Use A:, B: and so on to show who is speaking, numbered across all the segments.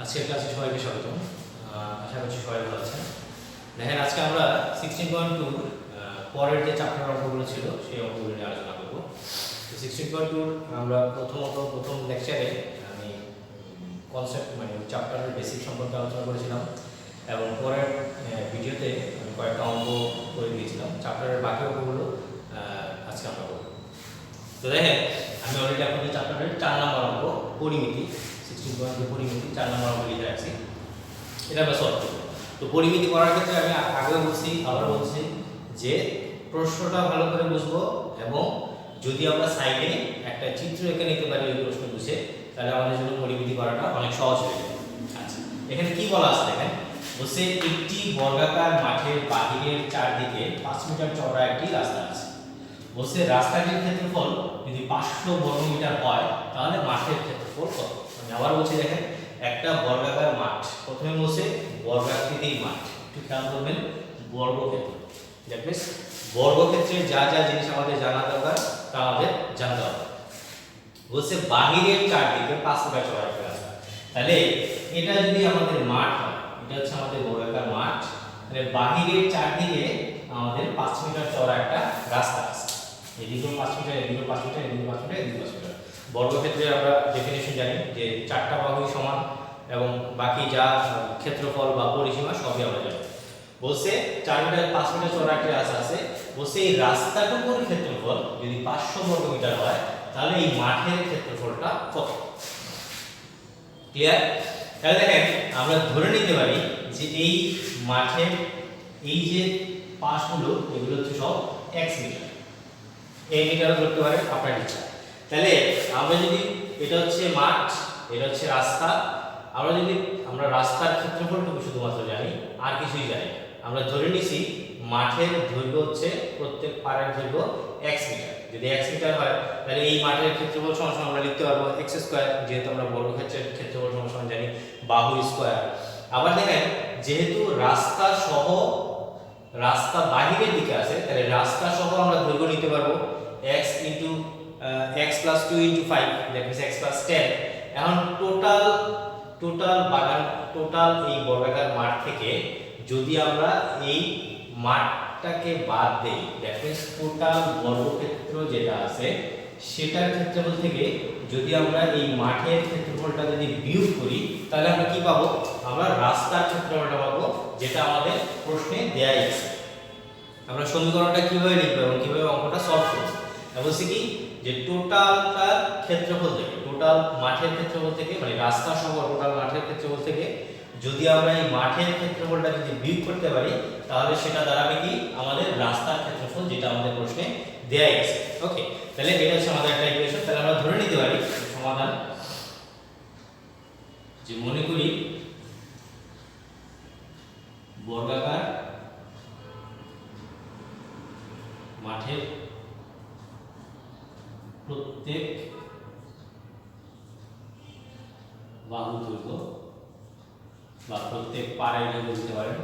A: আজকের ক্লাসে সবাইকে স্বাগতম। আশা করছি সবাই ভালো আছেন। দেখেন, আজকে আমরা 16.2 পরের যে চ্যাপ্টার অঙ্কগুলো ছিল সেই অঙ্কগুলো নিয়ে আলোচনা করব। তো 16.2 আমরা প্রথম লেকচারে আমি কনসেপ্ট মানে চ্যাপ্টারের বেসিক সম্পর্কে আলোচনা করেছিলাম এবং পরের ভিডিওতে আমি কয়েকটা অঙ্ক করে দিয়েছিলাম। চ্যাপ্টারের বাকি অঙ্কগুলো আজকে আমরা করব। তো দেখেন, আমি অলরেডি আপনাদের চ্যাপ্টারের 4 নম্বর অঙ্ক পরিমিতি 16.2 পরিমিতি 4 নম্বর অঙ্ক লিখে রাখছি। এটা আমরা সলভ করব। তো পরিমিতি করার ক্ষেত্রে আমি আগে বলছি আবার বলছি যে প্রশ্নটা ভালো করে বুঝবো এবং যদি আমরা সাইডে একটা চিত্র এঁকে নিতে পারি ওই প্রশ্ন বুঝে, তাহলে আমাদের জন্য পরিমিতি করাটা অনেক সহজ হয়ে যাবে। আচ্ছা, এখানে কি বলা আছে দেখেন, বলছে একটি বর্গাকার মাঠের বাহিরের চারদিকে 5 মিটার চওড়া একটি রাস্তা আছে। বলছে রাস্তাটির ক্ষেত্রফল যদি 500 বর্গমিটার হয় তাহলে মাঠের ক্ষেত্রফল কত। আমি আবার বলছি, দেখেন একটা বর্গাকার মাঠ, প্রথমে বলছে বর্গাকৃতির মাঠ, একটু খেয়াল করবেন বর্গক্ষেত্র। দেখবেন বর্গক্ষেত্রের যা যা জিনিস আমাদের জানা দরকার তা আমাদের জানতে হবে। বলছে বাহিরের চারদিকে 5 মিটার চওড়া একটা রাস্তা, তাহলে এটা যদি আমাদের মাঠ হয়, এটা হচ্ছে আমাদের বর্গাকার মাঠ, তাহলে বাহিরের চারদিকে আমাদের 5 মিটার চওড়া একটা রাস্তা আছে। এদিকেও 5 মিটার, এদিকেও 5 মিটার, এদিকেও 5 মিটার, এদিকেও 5 মিটার। বর্গক্ষেত্রে আমরা ডেফিনিশন জানি যে চারটা বাহুই সমান এবং বাকি যা ক্ষেত্রফল বা পরিসীমা সবই আমরা জানি। বলছে 4 মিটার 5 মিটার চওড়া একটা রাস্তা আছে। বলছে এই রাস্তাটুকুর ক্ষেত্রফল যদি 500 বর্গমিটার হয় তাহলে এই মাঠের ক্ষেত্রফলটা কত। ক্লিয়ার? তাহলে দেখেন আমরা ধরে নিতে পারি যে এই মাঠের এই যে পাশগুলো এগুলো হচ্ছে সব x মিটার। এই মিটারও ধরতে পারে আপনার ইচ্ছা। তাহলে আমরা যদি এটা হচ্ছে মাঠ, এটা হচ্ছে রাস্তা, আমরা রাস্তার ক্ষেত্রফলটুকু শুধুমাত্র জানি, আর কিছুই জানি না। আমরা ধরে নিছি মাঠের দৈর্ঘ্য হচ্ছে প্রত্যেক পাড়ের দৈর্ঘ্য x মিটার। যদি x মিটার হয় তাহলে এই মাঠের ক্ষেত্রফল সমান আমরা লিখতে পারবো x স্কয়ার, যেহেতু আমরা বর্গক্ষেত্রের ক্ষেত্রফল সমান জানি বাহু স্কয়ার। আবার দেখেন যেহেতু রাস্তা বাহিরের দিকে আছে, তাহলে রাস্তা সহ আমরা দৈর্ঘ্য নিতে পারবো x * x + 2 * 5, that means x + 10। এখন টোটাল এই বর্গাকার মাঠ থেকে যদি আমরা এই মাঠটাকে বাদ দেই, দ্যাট মিন্স টোটাল বর্গক্ষেত্র যেটা আছে সেটার ক্ষেত্রফল থেকে যদি আমরা এই মাঠের ক্ষেত্রফলটা যদি বিয়োগ করি তাহলে আমরা কি পাবো? আমরা রাস্তার ক্ষেত্রফলটা পাবো, যেটা আমাদের প্রশ্নে দেয়া আছে। আমরা সমীকরণটা কিভাবে লিখব এবং কিভাবে অঙ্কটা সলভ করব? বলছি কি যে টোটালটার ক্ষেত্রফল থেকে, টোটাল মাঠের ক্ষেত্রফল থেকে, মানে রাস্তা সহ টোটাল মাঠের ক্ষেত্রফল থেকে যদি আমরা এই মাঠের ক্ষেত্রফলটা যদি বিয়োগ করতে পারি তাহলে সেটা দাঁড়াবে কি আমাদের রাস্তার ক্ষেত্রফল, যেটা আমাদের প্রশ্নে দেয়া আছে। ওকে, তাহলে এটা হচ্ছে আমাদের একটা ইকুয়েশন। তাহলে আমরা ধরে নিতে পারি সমাধান যে মনে করি বর্গাকার মাঠের প্রত্যেক বাহু দৈর্ঘ্য বা প্রত্যেক পাড়ের দৈর্ঘ্য দিতে পারেন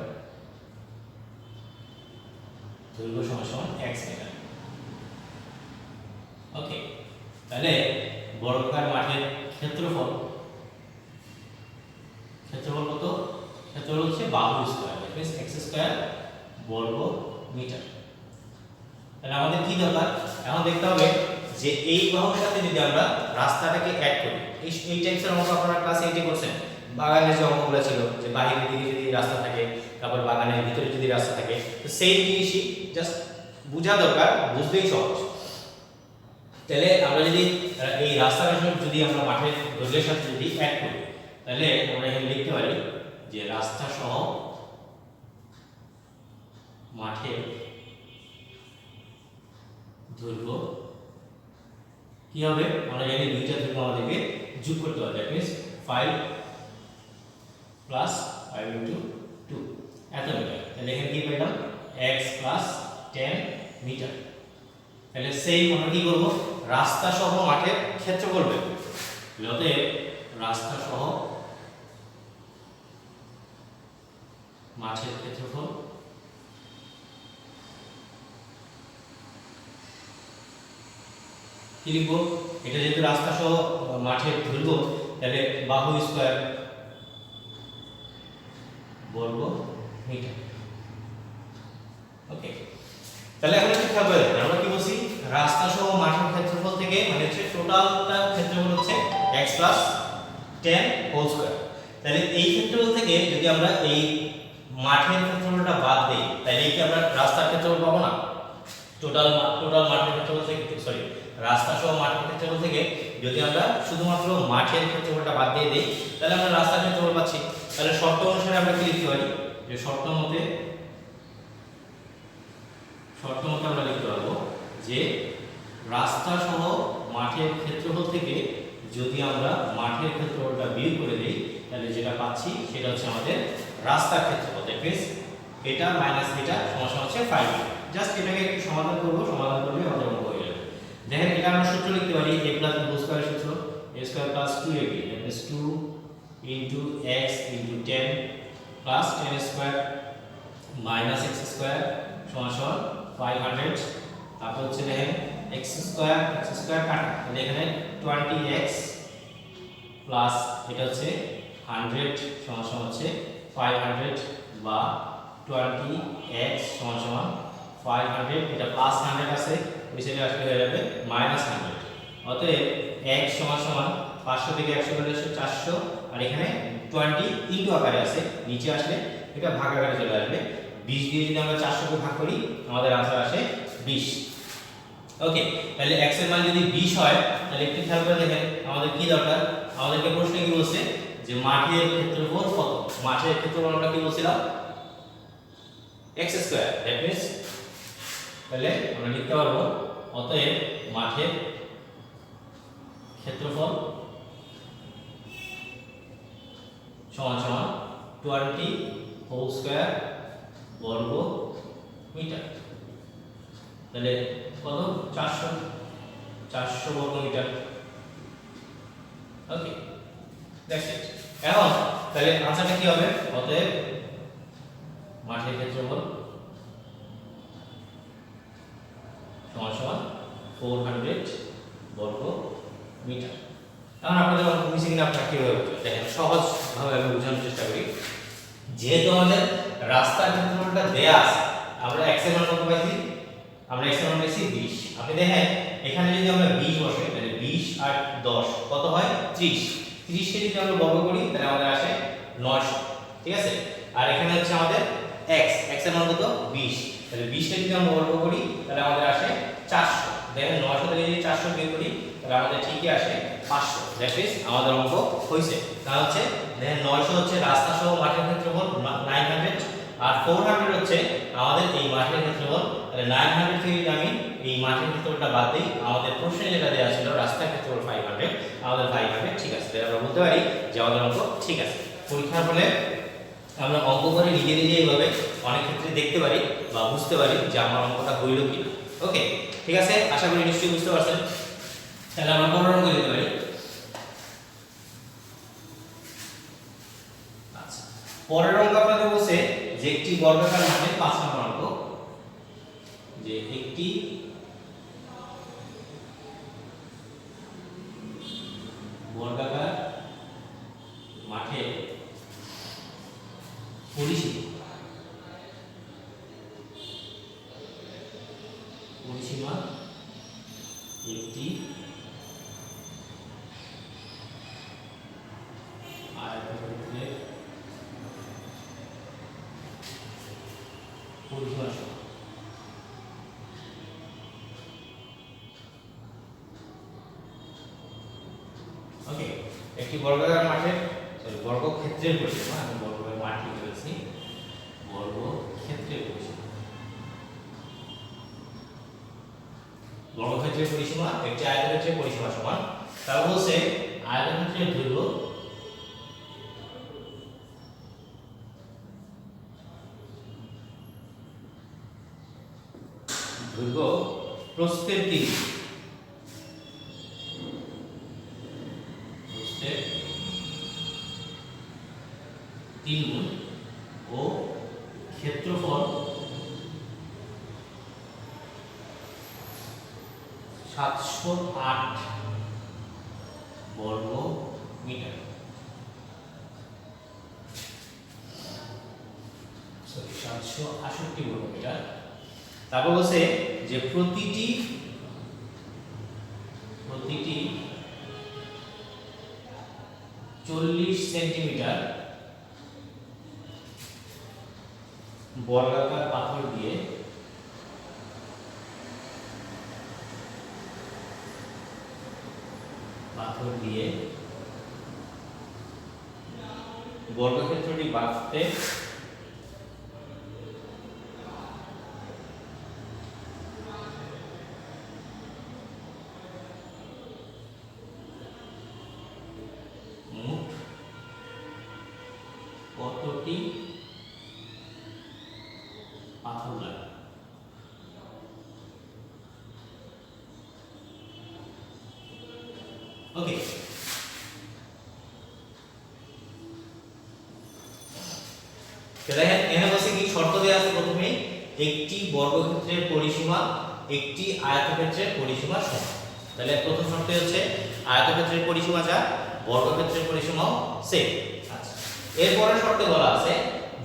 A: দৈর্ঘ্য সমান x মিটার। ওকে, তাহলে বর্গাকার মাঠের ক্ষেত্রফল কত? ক্ষেত্রফল হচ্ছে বাহু square, that means x square বর্গ মিটার। তাহলে আমাদের কি দরকার? এখন দেখতে হবে যে এই বাহুর সাথে যদি আমরা রাস্তাটাকে অ্যাড করি। এই টাইপসের অঙ্ক আপনারা ক্লাস 8 এ করছেন। বাগানের যে অঙ্কগুলো ছিল যে বাহিরের দিকে যদি রাস্তা থাকে, তারপর বাগানের ভিতরে যদি রাস্তা থাকে, তো সেই জিনিসই জাস্ট বোঝা দরকার, বুঝতেই সহজ। তাহলে আমরা যদি এই রাস্তার যদি আমরা মাঠের দৈর্ঘ্যের সাথে যদি অ্যাড করি তাহলে আমরা এখানে লিখতে পারি যে রাস্তা সহ মাঠের দৈর্ঘ্য কি হবে? আমরা জানি দুইটা দৈর্ঘ্য আমাদেরকে যোগ করতে হবে, দ্যাট মিন্স 5 + 5 * 2 এত মিটার। তাহলে এখানে কি পেলাম? x + 10 metre. তাহলে সেই আমরা কি করব? রাস্তা সহ মাঠের ক্ষেত্রফল বের করব। অতএব রাস্তা সহ মাঠের ক্ষেত্রফল কি লিখবো? এটা যেহেতু রাস্তা সহ মাঠের দৈর্ঘ্য, তাহলে বাহু স্কয়ার বর্গ মিটার। ওকে, তাহলে এখন একটু খেয়াল করে দেখেন, আমরা কি বলছি, রাস্তা সহ মাঠের ক্ষেত্রফল থেকে মানে হচ্ছে টোটালটা ক্ষেত্রফল হচ্ছে x প্লাস 10 হোল স্কয়ার। তাহলে এই ক্ষেত্রফল থেকে যদি আমরা এই মাঠের ক্ষেত্রফলটা বাদ দেই তাহলে কি আমরা রাস্তার ক্ষেত্রফল পাবো না? টোটাল মাঠের ক্ষেত্রফল থেকে, সরি, রাস্তা সহ মাঠের ক্ষেত্রফল থেকে যদি আমরা শুধুমাত্র মাঠের ক্ষেত্রফলটা বাদ দিয়ে দেই তাহলে আমরা রাস্তার ক্ষেত্রফল পাচ্ছি। তাহলে শর্ত অনুসারে আমরা কি লিখতে পারি, যে শর্ত মতে আমরা লিখতে পারবো যে রাস্তা সহ মাঠের ক্ষেত্রফল থেকে যদি আমরা মাঠের ক্ষেত্রফলটা বিয়োগ করে দেই তাহলে যেটা পাচ্ছি সেটা হচ্ছে আমাদের রাস্তার ক্ষেত্রফল। দ্যাট মিন্স এটা মাইনাস এটা সমান হচ্ছে 5। জাস্ট এটাকে একটু সমাধান করব, সমাধান করলে আমাদের অঙ্ক হয়ে যাবে। দেখেন এটা আমরা সূত্র লিখতে পারি a plus b whole square সূত্র, a square plus 2ab, that means 2 into x into 10 plus 10 square minus x square সমান 500। তারপর হচ্ছে দেখেন x স্কয়ার কাটা, তাহলে এখানে 20x প্লাস এটা হচ্ছে 100 সমান হচ্ছে 500 বা 20x সমান 500, এটা প্লাস 100 আছে ওই সাইডে আসলে হয়ে যাবে মাইনাস 100। অতএব x সমান 500 থেকে 100 গেলে 400, আর এখানে 20 ইনটু আকারে আছে, নিচে আসলে এটা ভাগ আকারে চলে আসবে। 20 দিয়ে যদি আমরা 400 কে ভাগ করি আমাদের आंसर আসে 20। ওকে, তাহলে x এর মান যদি 20 হয় তাহলে একটু খেয়াল করে দেখেন আমাদের কি দরকার, আমাদেরকে প্রশ্নে কি বলছে যে মাঠের ক্ষেত্রফল কত। মাঠের ক্ষেত্রফল আমরা কি বলছিলাম, x স্কয়ার। দ্যাট মিন্স তাহলে আমরা লিখতে পারবো অতএব মাঠের ক্ষেত্রফল সমান 20 হোল স্কয়ার বর্গ মিটার। তাহলে কত, 400 বর্গ মিটার। Okay, that's it. এখন তাহলে আনসারটা কি হবে, অতএব মাঠের ক্ষেত্রফল সমান 400 বর্গ মিটার। এখন আপনাদের অঙ্ক বুঝে কিনা আপনারা কিভাবে বুঝবেন, দেখেন সহজ ভাবে আমি বোঝানোর চেষ্টা করি। যেহেতু আমাদের রাস্তার ক্ষেত্রফলটা দেয়া আছে, আমরা x এর মান কত পাইছি, আমরা x এর মান পাইছি 20। আপনি দেখেন এখানে যদি আমরা 20 বসাই তাহলে 20 আর 10 কত হয় 30। 30 কে যদি আমরা বর্গ করি তাহলে আমাদের আসে 900, ঠিক আছে। আর এখানে হচ্ছে আমাদের x এর মান কত 20, তাহলে 20 কে যদি আমরা বর্গ করি তাহলে আমাদের আসে 400। দেখেন 900 থেকে যদি 400 বিয়োগ করি তাহলে আমাদের ঠিকই আসে 500। দ্যাট মিন্স আমাদের অঙ্ক হইছে। তাহলে হচ্ছে দেখেন 900 হচ্ছে রাস্তা সহ মাঠের ক্ষেত্রফল 900, আর 400 হচ্ছে আমাদের এই মাঠের ক্ষেত্রফল। তাহলে 900 থেকে যদি আমি এই মাঠের ক্ষেত্রফলটা বাদ দেই আমাদের প্রশ্নে যেটা দেওয়া ছিল রাস্তার ক্ষেত্রফল 500, আমাদের 500 ঠিক আছে। তাহলে আমরা বলতে পারি যে আমাদের অঙ্ক ঠিক আছে। পরীক্ষার ফলে আমরা অঙ্ক করে নিজে এইভাবে অনেক ক্ষেত্রে দেখতে পারি বা বুঝতে পারি যে আমার অঙ্কটা হইল কি। ওকে, ঠিক আছে, আশা করি নিশ্চয়ই বুঝতে পারছেন। তাহলে আমরা পরের অঙ্ক দিতে পারি। আচ্ছা, পরের অঙ্ক আপনাদের বলছে যে একটি বর্গাকার মাঠে 5 নম্বর অঙ্ক, যে একটি বর্গাকার মাঠে পরিসীমা একটি আয়তক্ষেত্রের পরিসীমা সমান। ওকে, একটি বর্গাকার মাঠের বর্গক্ষেত্রের পরিসীমা, আমি বর্গাকার মাঠ লিখে ফেলছি, বর্গক্ষেত্রের পরিসীমা। বর্গক্ষেত্রের পরিসীমা একটি আয়তক্ষেত্রের পরিসীমা সমান। তাহলে বলছে আয়তক্ষেত্রের দৈর্ঘ্য প্রস্থের 3 গুণ ও ক্ষেত্রফল 708 বর্গ মিটার। 768 বর্গমিটার। তারপর বলছে যে প্রতিটি 40 সেন্টিমিটার বর্গাকার পাথর দিয়ে বর্গক্ষেত্রটি বাঁধতে মোট কতটি পাথর লাগে? ওকে, দেখেন এখানে বলছে কি শর্ত দেওয়া আছে, প্রথমে একটি বর্গক্ষেত্রের পরিসীমা একটি আয়তক্ষেত্রের পরিসীমা সমান। তাহলে প্রথম শর্ত হচ্ছে আয়তক্ষেত্রের পরিসীমা যা, বর্গক্ষেত্রের পরিসীমাও সেম। আচ্ছা, এরপরের শর্তে বলা আছে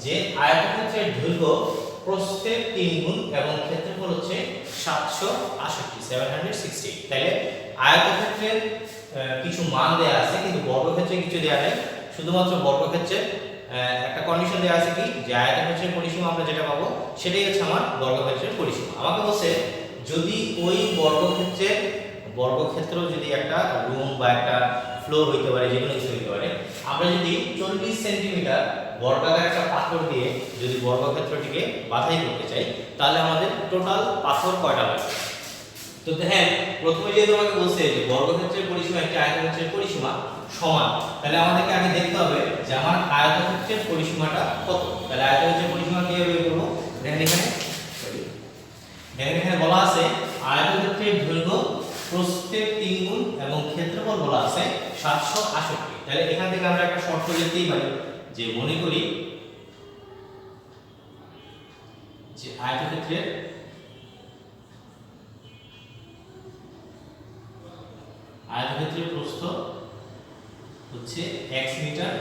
A: যে আয়তক্ষেত্রের দৈর্ঘ্য প্রস্থের 3 গুণ এবং ক্ষেত্রফল হচ্ছে 768। তাহলে আয়তক্ষেত্রের কিছু মান দেয়া আছে, কিন্তু বর্গক্ষেত্রে কিছু দেয়া নেই। শুধুমাত্র বর্গক্ষেত্রের একটা কন্ডিশন দেওয়া আছে কি, যে আয়তক্ষেত্রের পরিসীমা আমরা যেটা পাবো সেটাই হচ্ছে আমার বর্গক্ষেত্রের পরিসীমা। আমাকে বলছে যদি ওই বর্গক্ষেত্র যদি একটা রুম বা একটা ফ্লোর হইতে পারে, যেকোনো কিছু হইতে পারে, আমরা যদি 40 সেন্টিমিটার বর্গাকার একটা পাথর দিয়ে যদি বর্গক্ষেত্রটিকে বাধাই করতে চাই, তাহলে আমাদের টোটাল পাথর কয়টা লাগবে? তো দেখেন প্রথমে যেহেতু আমাকে বলছে যে বর্গক্ষেত্রের পরিসীমা একটি আয়তক্ষেত্রের পরিসীমা সমান, তাহলে আমাদেরকে আগে দেখতে হবে যে আমার আয়তক্ষেত্রের পরিসীমাটা কত। তাহলে আয়তক্ষেত্রের পরিসীমা কিভাবে বের করব? দেখেন এখানে বলা আছে আয়তক্ষেত্রের দৈর্ঘ্য প্রস্থের 3 গুণ এবং ক্ষেত্রফল বলা আছে 768। তাহলে এখান থেকে আমরা একটা শর্ত লিখতেই পারি যে মনে করি যে আয়তক্ষেত্রের প্রস্থ হচ্ছে x মিটার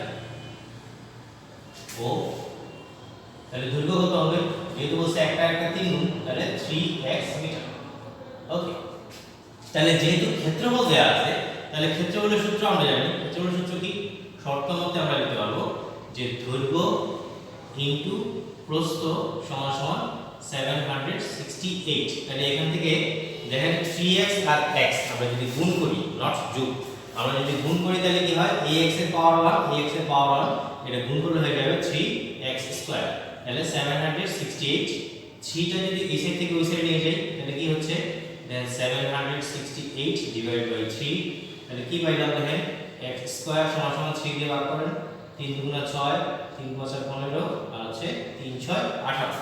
A: ও তাহলে দৈর্ঘ্য কত হবে? যেহেতু বলছে একটা 3 গুণ, তাহলে 3x মিটার। ওকে, তাহলে যেহেতু ক্ষেত্রফল দেয়া আছে, তাহলে ক্ষেত্রফলের সূত্র আমরা জানি। ক্ষেত্রফলের সূত্র কি? শর্ত মতে আমরা লিখতে পারবো যে দৈর্ঘ্য ইনটু প্রস্থ সমান সমান 768। তাহলে এখান থেকে দেখেন 3x আর x আমরা যদি গুণ করি, নট যোগ, আমরা যদি গুণ করি তাহলে কি হয়? ax এর পাওয়ার 1 এটা গুণ করলে হয়ে যাবে 3x স্কয়ার। তাহলে 768, 3টা যদি এই সাইড থেকে ওই সাইডে নিয়ে যাই তাহলে কি হচ্ছে? দেন 768 ডিভাইড বাই 3, তাহলে কি পাইলাম? দেখেন x স্কয়ার সমান সমান 3 দিয়ে ভাগ করেন, 3 দুগুণা 6, 3 5 15 আর হচ্ছে 3 6 18।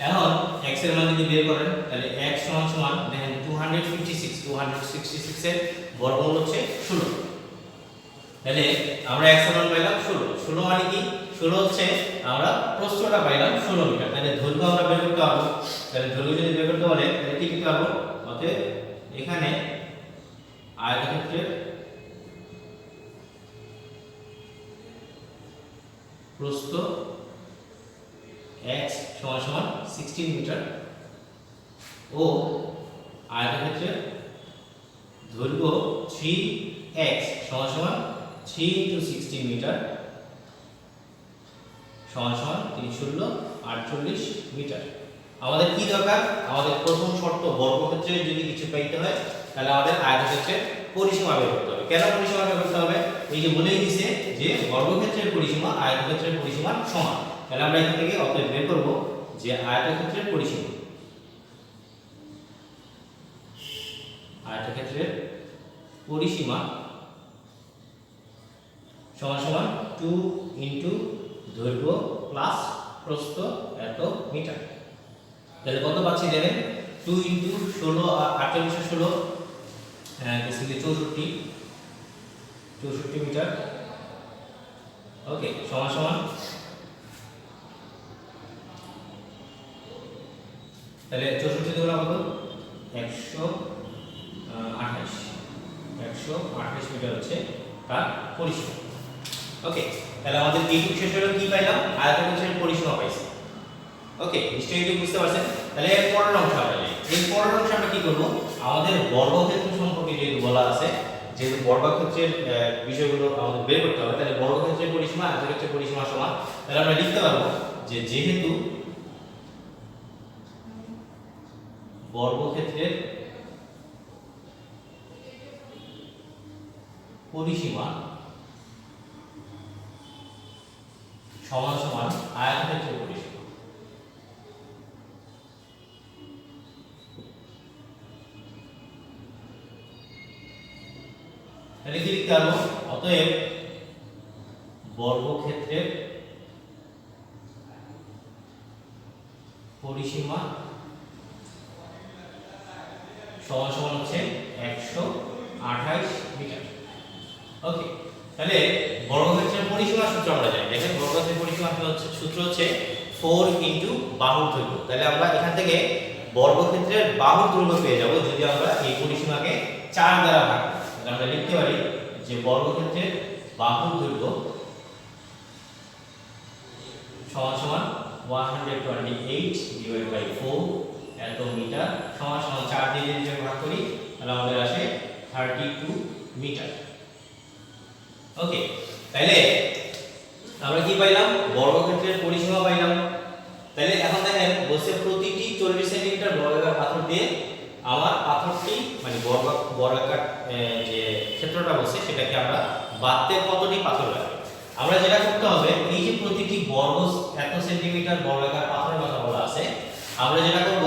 A: এখন x এর মান যদি বের করেন তাহলে x সমান সমান দেখেন 256 এর বর্গমূল হচ্ছে 16। তাহলে আমরা x এর মান পাইলাম 16 মানে কি? 16 হচ্ছে আমরা প্রস্থটা পাইলাম 16 মিটার। তাহলে দৈর্ঘ্য আমরা বের করতে পারবো। তাহলে দৈর্ঘ্য যদি বের করতে বলে তাহলে কি করতে পারবো? অতএব এখানে আয়তক্ষেত্রের প্রস্থ x সমান সমান 16 মিটার ও আয়তক্ষেত্রের দৈর্ঘ্য 3x সমান সমান 3 * 16 মিটার সমান সমান 348 মিটার। আমাদের কি দরকার? আমাদের প্রথম শর্ত বর্গক্ষেত্রের যদি কিছু পাইতে হয় তাহলে আমাদের আয়তক্ষেত্রের পরিসীমা বের করতে হবে। কেন পরিসীমা বের করতে হবে? এই যে বলেই দিয়েছে যে বর্গক্ষেত্রের পরিসীমা আয়তক্ষেত্রের পরিসীমার সমান। তাহলে আমরা এখান থেকে অতএব বের করব যে আয়তক্ষেত্রের পরিসীমা সমান সমান 2 ইনটু দৈর্ঘ্য প্লাস প্রস্থ এত মিটার। তাহলে কত পাচ্ছি দেখেন? 2 ইনটু 16 আর 48 16 বেসিক্যালি 64 মিটার। ওকে, সমান সমান তাহলে 64 দ্বারা কত? 128 মিটার হচ্ছে তার পরিসীমা। ওকে, তাহলে আমাদের এইটুকু শেষ হলো কি পাইলাম? আয়তক্ষেত্রের পরিসীমা পাইছি। ওকে, নিশ্চয়ই এটা বুঝতে পারছেন। তাহলে এর পরের অংশ আমরা যাই। এই পরের অংশ আমরা কি করব, আমাদের বর্গক্ষেত্র সম্পর্কে যেহেতু বলা আছে, যেহেতু বর্গক্ষেত্রের বিষয়গুলো আমাদের বের করতে হবে, তাহলে বর্গক্ষেত্রের পরিসীমা আয়তক্ষেত্রের পরিসীমা সমান। তাহলে আমরা লিখতে পারবো যে যেহেতু বর্গক্ষেত্রের পরিসীমা সমান সমান আয়তক্ষেত্রের পরিসীমা। তাহলে কি লিখতে পারবো, অতএব বর্গক্ষেত্রের পরিসীমা সমান সমান হচ্ছে 128 মিটার। ওকে, তাহলে বর্গক্ষেত্রের পরিসীমা সূত্র আমরা জানি। দেখেন বর্গক্ষেত্রের পরিসীমা হচ্ছে সূত্র হচ্ছে 4 ইনটু বাহুর দৈর্ঘ্য। তাহলে আমরা এখান থেকে বর্গক্ষেত্রের বাহুর দৈর্ঘ্য পেয়ে যাব যদি আমরা এই পরিসীমাকে 4 দ্বারা ভাগ করি। তাহলে আমরা লিখতে পারি যে বর্গক্ষেত্রের বাহুর দৈর্ঘ্য সমান সমান 128 ডিভাইড বাই 4 এত মিটার সমান সমান 4 দিয়ে যদি ভাগ করি তাহলে আমাদের আসে 32 মিটার। ওকে, তাহলে আমরা কি পাইলাম, বর্গক্ষেত্রের পরিসীমা পাইলাম। তাহলে এখন দেখেন বলছে প্রতিটি 40 সেন্টিমিটার বর্গাকার পাথর দিয়ে আমার পাথরটি মানে বর্গাকার যে ক্ষেত্রটা বলছে সেটাকে আমরা বাঁধতে কতটি পাথর লাগবে। আমরা যেটা করতে হবে, এই যে প্রতিটি বর্গ এত সেন্টিমিটার বর্গাকার পাথরের কথা বলা আছে, আমরা যেটা করব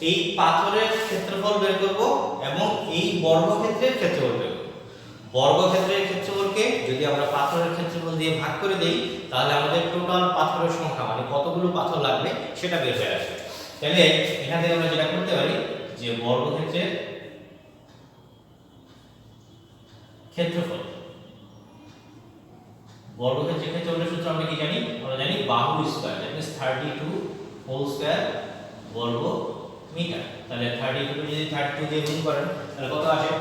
A: এই পাথরের ক্ষেত্রফল বের করব এবং এই বর্গক্ষেত্রের ক্ষেত্রফল বের করব। বর্গক্ষেত্রের ক্ষেত্রফলকে যদি আমরা পাথরের ক্ষেত্রফল দিয়ে ভাগ করে দেই তাহলে আমাদের টোটাল পাথরের সংখ্যা মানে কতগুলো পাথর লাগবে সেটা বের হয়ে আসবে। তাহলে এখান থেকে আমরা যেটা করতে পারি যে বর্গক্ষেত্রের ক্ষেত্রফল, বর্গক্ষেত্রের ক্ষেত্রফলের সূত্র আমরা কি জানি, আমরা জানি বাহু square, that means 32 whole square বর্গ মিটার। তাহলে 32 কে যদি 32 দিয়ে গুণ করেন তাহলে কত আসে,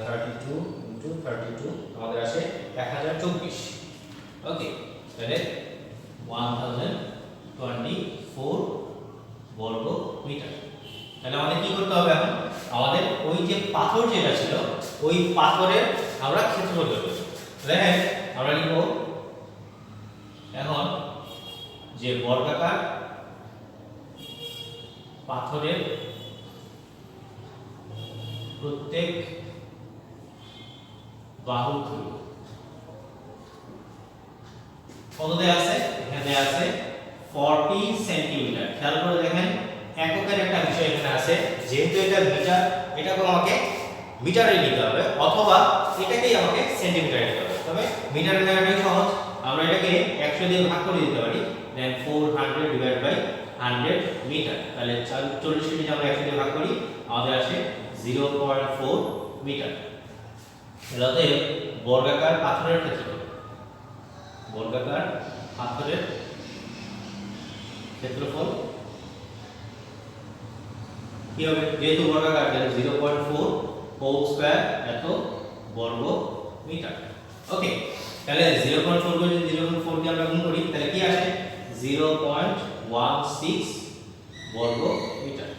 A: 32 ইনটু 32 আমাদের আসে 1024। ওকে, তাহলে 1024 বর্গ মিটার। তাহলে আমাদের কি করতে হবে, এখন আমাদের ওই যে পাথর যেটা ছিল ওই পাথরের আমরা ক্ষেত্রফল বের করব। দেখেন আমরা লিখব এখন যে বর্গাকার পাথরের প্রত্যেক বাহুর দৈর্ঘ্য কত দেয়া আছে, এখানে দেয়া আছে 40 সেন্টিমিটার। খেয়াল করে দেখেন এককের একটা বিষয় এখানে আছে, যেহেতু এটা মিটার এটাকে আমাকে মিটারে নিতে হবে অথবা এটাকেই আমাকে সেন্টিমিটারে নিতে হবে। তবে মিটারে নেওয়াটাই সহজ, আমরা এটাকে 100 দিয়ে ভাগ করে দিতে পারি, দেন 400 ডিভাইড বাই 100 মিটার। তাহলে 40 কে যদি আমরা 100 দিয়ে ভাগ করি আমাদের আসে 0.4 মিটার। এটাতে বর্গাকার পাথরের ক্ষেত্রফল, বর্গাকার পাথরের ক্ষেত্রফল কি হবে, যেহেতু বর্গাকার তাহলে 0.4 হোল স্কয়ার এত বর্গ মিটার। ওকে, তাহলে 0.4 কে যদি 0.4 দিয়ে আমরা গুণ করি তাহলে কি আসে 0.16 বর্গ মিটার।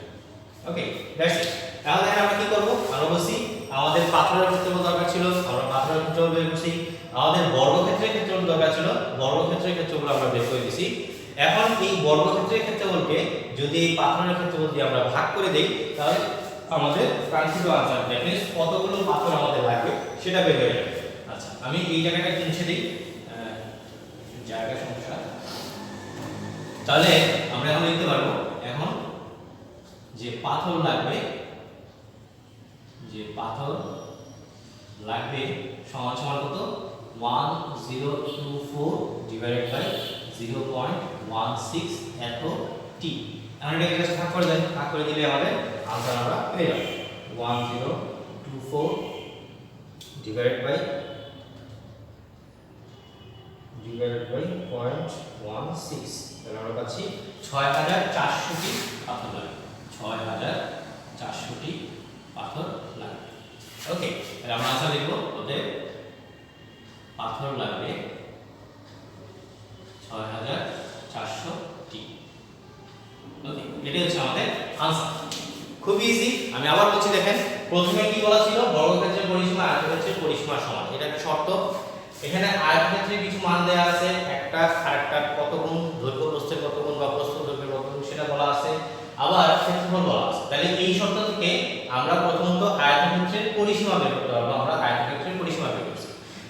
A: Okay, that's it. তাহলে আমরা কি করব, আমরা বলছি আমাদের পাথরের ক্ষেত্রফল দরকার ছিল, আমরা পাথরের ক্ষেত্রফল বের করছি। আমাদের বর্গক্ষেত্রের ক্ষেত্রফল দরকার ছিল, বর্গক্ষেত্রের ক্ষেত্রফল আমরা বের করে দিয়েছি। এখন এই বর্গক্ষেত্রের ক্ষেত্রফলকে যদি এই পাথরের ক্ষেত্রফল দিয়ে আমরা ভাগ করে দেই তাহলে আমাদের কাঙ্ক্ষিত আনসার, দ্যাট মিন্স কতগুলো পাথর আমাদের লাগবে সেটা বের হয়ে যাবে। আচ্ছা, আমি এই জায়গাটা একটু মুছে দিই, জায়গা সমস্যা। তাহলে আমরা এখন লিখতে পারবো এখন যে পাথর লাগবে, যে পাথর লাগবে সমান সমান কত, 1024 ডিভাইডেড বাই 0.16 এত টি। আমরা এটাকে জাস্ট ভাগ করে দেন, ভাগ করে দিলে আমাদের আনসার আমরা পেয়ে যাব। 1024 ডিভাইডেড বাই 0.16, তাহলে আমরা পাচ্ছি 6400টি পাথর লাগবে, 6400টি পাথর লাগবে। ওকে, তাহলে আমরা আনসার লিখব, অতএব পাথর লাগবে 6400 এটাই হচ্ছে আমাদের আনসার। খুব ইজি। আমি আবার বলছি, দেখেন প্রথমে কি বলা ছিল, বর্গক্ষেত্রের পরিসীমা আয়তক্ষেত্রের পরিসীমার সমান, এটা একটা শর্ত। এখানে আয়তক্ষেত্রে কিছু মান দেওয়া আছে, একটা আরেকটা কত গুণ, দৈর্ঘ্য প্রস্থের কত গুণ বা প্রস্থ দৈর্ঘ্যের কত গুণ সেটা বলা আছে, আবার ক্ষেত্রফল বলা আছে। তাহলে এই শর্ত থেকে আমরা প্রথমত আয়তক্ষেত্রের পরিসীমা বের করতে পারবো। আমরা আয়তক্ষেত্রের পরিসীমা বের করছি,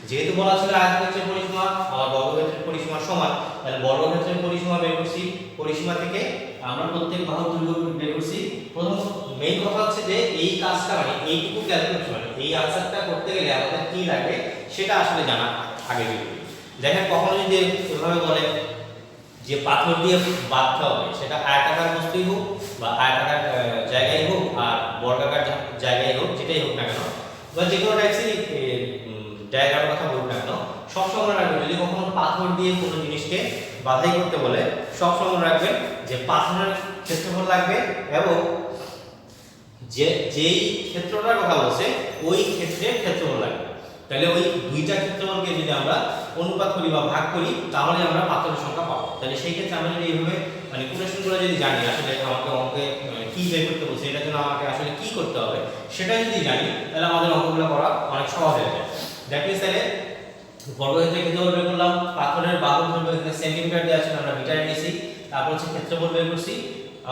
A: যেহেতু বলা ছিল আয়তক্ষেত্রের পরিসীমা আর বর্গক্ষেত্রের পরিসীমা সমান, তাহলে বর্গক্ষেত্রের পরিসীমা বের করছি। পরিসীমা থেকে আমরা প্রত্যেক বাহুর দৈর্ঘ্য বের করছি। প্রথম মেইন কথা হচ্ছে যে এই কাজটা মানে এইটুকু ক্যালকুলেশন মানে এই আনসারটা করতে গেলে আমাদের কি লাগবে সেটা আসলে জানা আগে জরুরি। দেখেন কখনো যদি এভাবে বলে যে পাথর দিয়ে বাঁধতে হবে, সেটা আয়তাকার বস্তুই হোক বা আয়তাকার জায়গায় হোক আর বর্গাকার জায়গায় হোক, যেটাই হোক না কেন বা যে কোনো টাইপসের জায়গার কথা বলুন না কেন, সবসময় রাখবেন যদি কখনো পাথর দিয়ে কোনো জিনিসকে বাঁধাই করতে বলে সবসময় রাখবেন যে পাথরের ক্ষেত্রফল লাগবে এবং যেই ক্ষেত্রটার কথা বলছে ওই ক্ষেত্রের ক্ষেত্রফল লাগবে। তাহলে ওই দুইটা ক্ষেত্রফলকে যদি আমরা অনুপাত করি বা ভাগ করি তাহলে আমরা পাথরের সংখ্যা পাবো। তাহলে সেই ক্ষেত্রে আমরা যদি এইভাবে মানে কোটেশনগুলো যদি জানি, আসলে আমাকে অঙ্কে কি বের করতে বলছে, এটার জন্য আমাকে আসলে কি করতে হবে সেটা যদি জানি, তাহলে আমাদের অঙ্কগুলো করা অনেক সহজ হয়ে যায়। দ্যাট মিন্স তাহলে বর্গক্ষেত্রের ক্ষেত্রফল বের করলাম, পাথরের বাহুর দৈর্ঘ্য এখানে সেন্টিমিটার দেওয়া আছে, আমরা মিটারে নিয়েছি। তারপর হচ্ছে ক্ষেত্রফল বের করছি,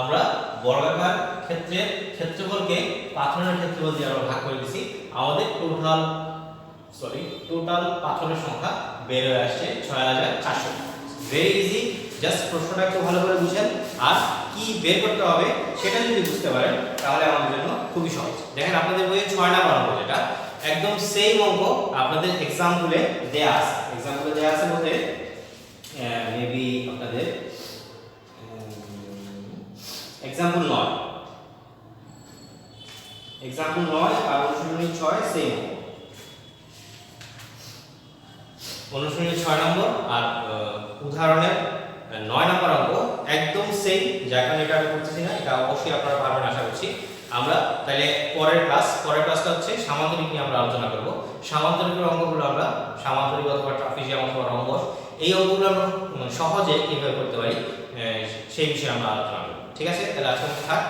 A: আমরা বর্গাকার ক্ষেত্রের ক্ষেত্রফলকে পাথরের ক্ষেত্রফল দিয়ে আমরা ভাগ করে দিয়েছি। আমাদের টোটাল পাথরের সংখ্যা বের হয়ে আসছে ৬৪০০। ভেরি ইজি, জাস্ট প্রশ্নটা একটু ভালো করে বুঝেন আর কি বের করতে হবে সেটা যদি বুঝতে পারেন তাহলে আমাদের জন্য খুবই সহজ। দেখেন আপনাদের বইয়ে ৬ নাম্বার অঙ্ক, যেটা একদম সেম অঙ্ক আপনাদের এক্সাম্পলে দেয়া আছে। এক্সাম্পলে দেয়া আছে বলতে মেবি আপনাদের এক্সাম্পল ৯ আর অনুশীলনী ৬ সেম অঙ্ক। অনুশীলনী ৬ নম্বর আর উদাহরণের ৯ নম্বর অঙ্ক একদম সেম। যার কারণে এটা আমি করতেছি না, এটা অবশ্যই আপনারা পারবেন আশা করছি। আমরা তাহলে পরের ক্লাসটা হচ্ছে সামান্তরিক নিয়ে আমরা আলোচনা করব। সামান্তরিকের অঙ্কগুলো আমরা সামান্তরিক অথবা ট্রাপিজিয়াম অথবা রম্বস, এই অঙ্কগুলো আমরা সহজে কিভাবে করতে পারি সেই বিষয়ে আমরা আলোচনা করব। ঠিক আছে, তাহলে আজকে থাক।